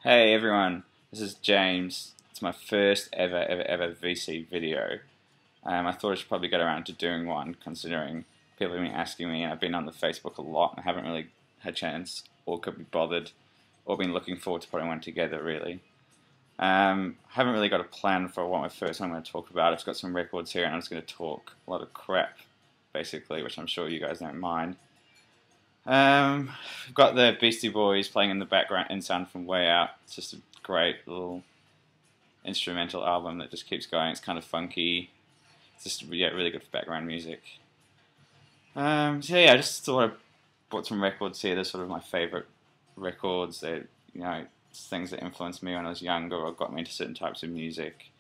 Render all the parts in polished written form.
Hey everyone, this is James. It's my first ever VC video. I thought I should probably get around to doing one, considering people have been asking me, and I've been on the Facebook a lot and I haven't really had a chance or could be bothered or been looking forward to putting one together really. I haven't really got a plan for what my first one I'm going to talk about. I've got some records here and I'm just going to talk a lot of crap basically, which I'm sure you guys don't mind. We've got the Beastie Boys playing in the background in Sound from Way Out. It's just a great little instrumental album that just keeps going. It's kind of funky. It's just really good for background music. So yeah, I just thought I bought some records here. They're sort of my favourite records. They're, things that influenced me when I was younger or got me into certain types of music.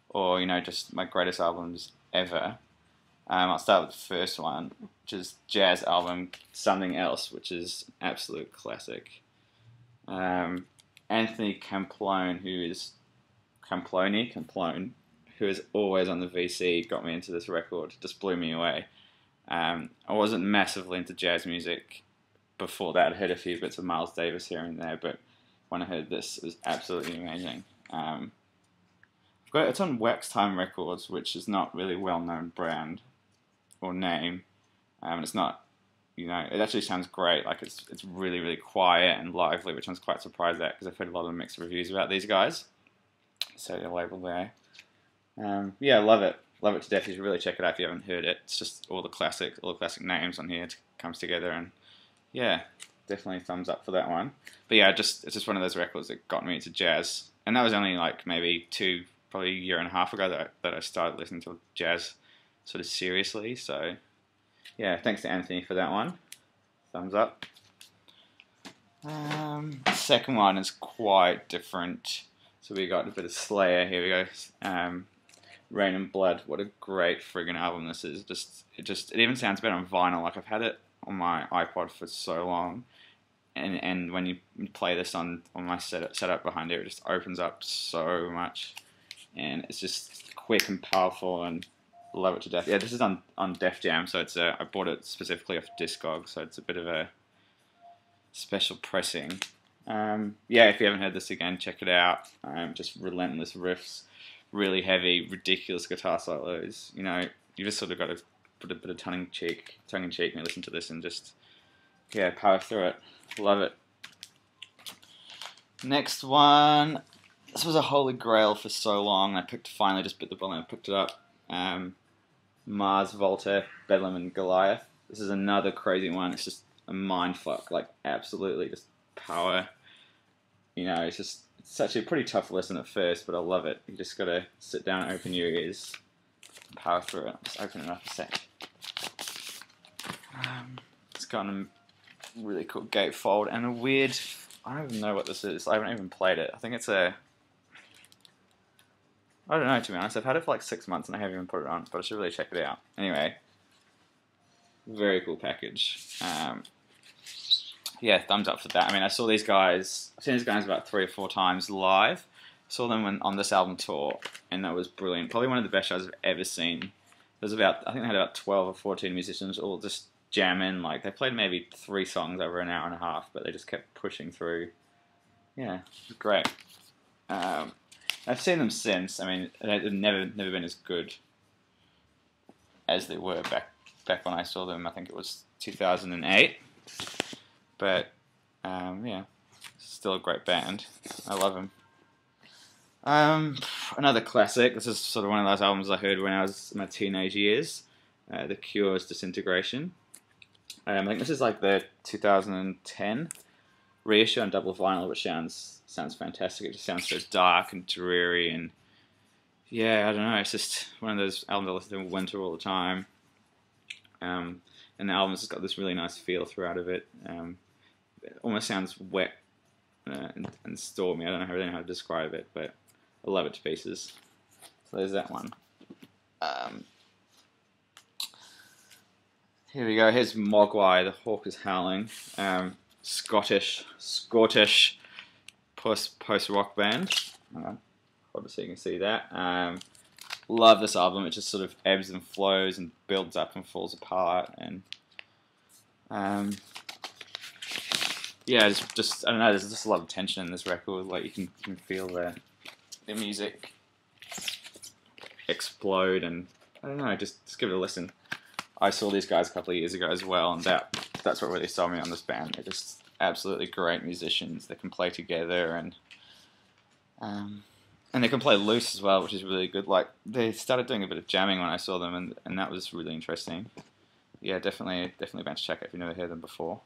Or, just my greatest albums ever. I'll start with the first one, which is jazz album Something Else, which is an absolute classic. Anthony Camplone, who is always on the VC, got me into this record. Just blew me away. I wasn't massively into jazz music before that. I'd heard a few bits of Miles Davis here and there, but when I heard this, it was absolutely amazing. It's on Wax Time Records, which is not really a well-known brand or name, and it's not, it actually sounds great. Like it's really quiet and lively, which I was quite surprised at because I've heard a lot of mixed reviews about these guys. So the label there, yeah, I love it to death. You should really check it out if you haven't heard it. It's just all the classic names on here comes together, and yeah, definitely thumbs up for that one. But yeah, it's just one of those records that got me into jazz, and that was only like maybe probably a year and a half ago that I started listening to jazz sort of seriously. So yeah, thanks to Anthony for that one. Thumbs up. The second one is quite different. So we got a bit of Slayer. Here we go. Rain and Blood. What a great friggin' album this is. It even sounds better on vinyl. Like I've had it on my iPod for so long, and when you play this on my setup behind it just opens up so much, and it's just quick and powerful, and love it to death. Yeah, this is on Def Jam, so it's I bought it specifically off Discog, so it's a bit of a special pressing. Yeah, if you haven't heard this again, check it out. Just relentless riffs, really heavy, ridiculous guitar solos. You just sort of got to put a bit of tongue in cheek when you listen to this, and just power through it. Love it. Next one. This was a holy grail for so long. I finally just bit the bullet and picked it up. Mars Volta, Bedlam and Goliath. This is another crazy one. It's just a mindfuck, like absolutely just power. It's such a pretty tough listen at first, but I love it. You just gotta sit down and open your ears, and power through it. Just open it up a sec. It's got a really cool gatefold and a weird. I don't even know what this is. I haven't even played it. I think it's a. I don't know, to be honest. I've had it for like 6 months and I haven't even put it on, but I should really check it out. Anyway, very cool package. Yeah, thumbs up for that. I mean, I've seen these guys about 3 or 4 times live. Saw them on this album tour, and that was brilliant. Probably one of the best shows I've ever seen. I think they had about 12 or 14 musicians all just jamming. Like, they played maybe 3 songs over an hour and a half, but they just kept pushing through. Yeah, it was great. I've seen them since. I mean, they've never been as good as they were back when I saw them. I think it was 2008. But yeah, still a great band. I love them. Another classic. This is sort of one of those albums I heard when I was in my teenage years. The Cure's Disintegration. I think this is like the 2010 reissue on double vinyl, which sounds fantastic. It just sounds so dark and dreary, and yeah, I don't know. It's just one of those albums I listen to in winter all the time. And the album's just got this really nice feel throughout of it. It almost sounds wet and stormy. I don't know really how to describe it, but I love it to pieces. So there's that one. Here we go. Here's Mogwai, The Hawk is Howling. Scottish post-rock band. Hold it so you can see that. Love this album. It just sort of ebbs and flows and builds up and falls apart, and yeah, just I don't know. There's just a lot of tension in this record. Like you can feel the music explode, and I don't know. Just give it a listen. I saw these guys a couple of years ago as well, and that's what really sold me on this band. They're just absolutely great musicians. They can play together, and they can play loose as well, which is really good. Like they started doing a bit of jamming when I saw them, and that was really interesting. Yeah, definitely a band to check out if you've never heard them before.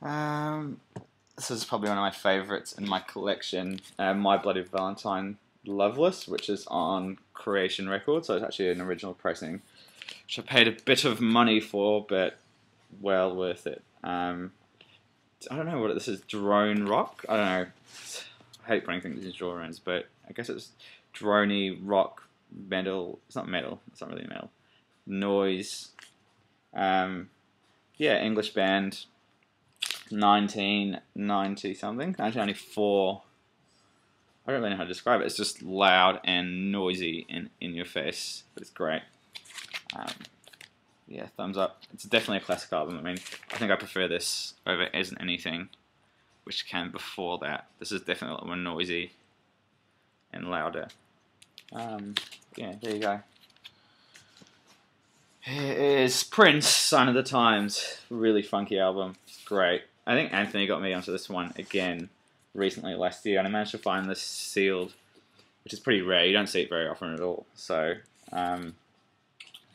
This is probably one of my favourites in my collection. My Bloody Valentine Loveless, which is on Creation Records, so it's actually an original pressing, which I paid a bit of money for, but well worth it. I don't know what this is. Drone rock. I don't know. I hate putting things in genres, but I guess it's droney rock metal. It's not metal. It's not really metal. Noise. Yeah, English band. 1990 something. 1994. I don't really know how to describe it. It's just loud and noisy and in your face, but it's great. Yeah, thumbs up. It's definitely a classic album. I mean, I think I prefer this over Isn't Anything, which came before that. This is definitely a lot more noisy and louder. Yeah, there you go. Here is Prince, Sign of the Times. Really funky album. Great. I think Anthony got me onto this one again recently last year, and I managed to find this sealed, which is pretty rare. You don't see it very often at all. So,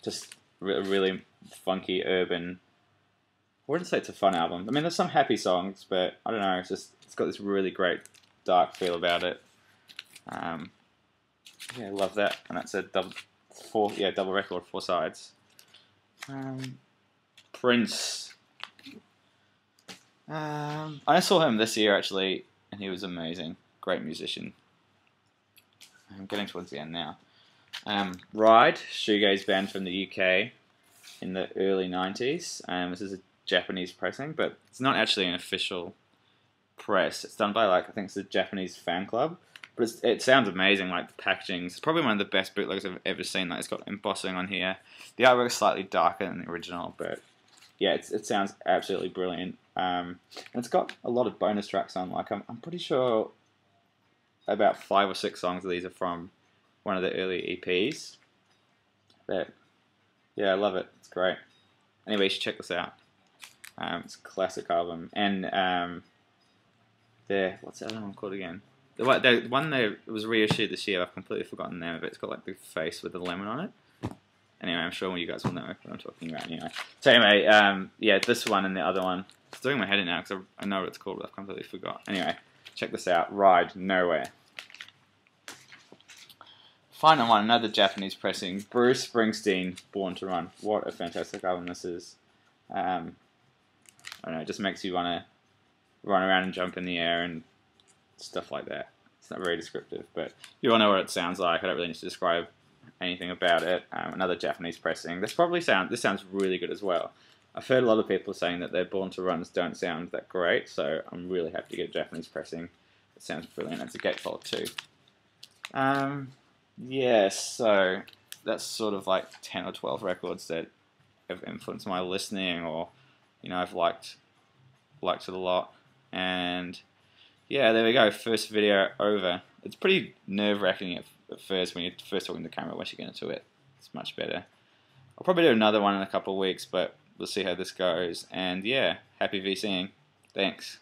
just a really funky, urban. I wouldn't say it's a fun album. I mean, there's some happy songs, but I don't know. It's got this really great dark feel about it. Yeah, I love that, and that's a double record, 4 sides. Prince. I saw him this year actually, and he was amazing. Great musician. I'm getting towards the end now. Ride, shoegaze band from the UK in the early 90s. This is a Japanese pressing, but it's not actually an official press. It's done by I think it's a Japanese fan club. But it sounds amazing, like the packaging. It's probably one of the best bootlegs I've ever seen. Like, it's got embossing on here. The artwork is slightly darker than the original, but yeah, it sounds absolutely brilliant. And it's got a lot of bonus tracks on. Like I'm pretty sure about 5 or 6 songs of these are from one of the early EPs. But yeah, I love it. It's great. Anyway, you should check this out. It's a classic album. And what's the other one called again? The one that was reissued this year, I've completely forgotten the name of it. It's got like the face with the lemon on it. Anyway, I'm sure you guys will know what I'm talking about anyway. So anyway, yeah, this one and the other one. It's doing my head in now because I know what it's called, but I've completely forgot. Anyway, check this out. Ride, Nowhere. Final one, another Japanese pressing. Bruce Springsteen, Born to Run. What a fantastic album this is. I don't know, it just makes you want to run around and jump in the air and stuff like that. It's not very descriptive, but you all know what it sounds like. I don't really need to describe anything about it. Another Japanese pressing. This sounds really good as well. I've heard a lot of people saying that their Born to Runs don't sound that great, so I'm really happy to get a Japanese pressing. It sounds brilliant. It's a gatefold too. Yeah, so that's sort of like 10 or 12 records that have influenced my listening, or I've liked it a lot. And yeah, there we go. First video over. It's pretty nerve-wracking at first when you're first talking to the camera. Once you get into it, it's much better. I'll probably do another one in a couple of weeks, but we'll see how this goes. And yeah, happy VCing. Thanks.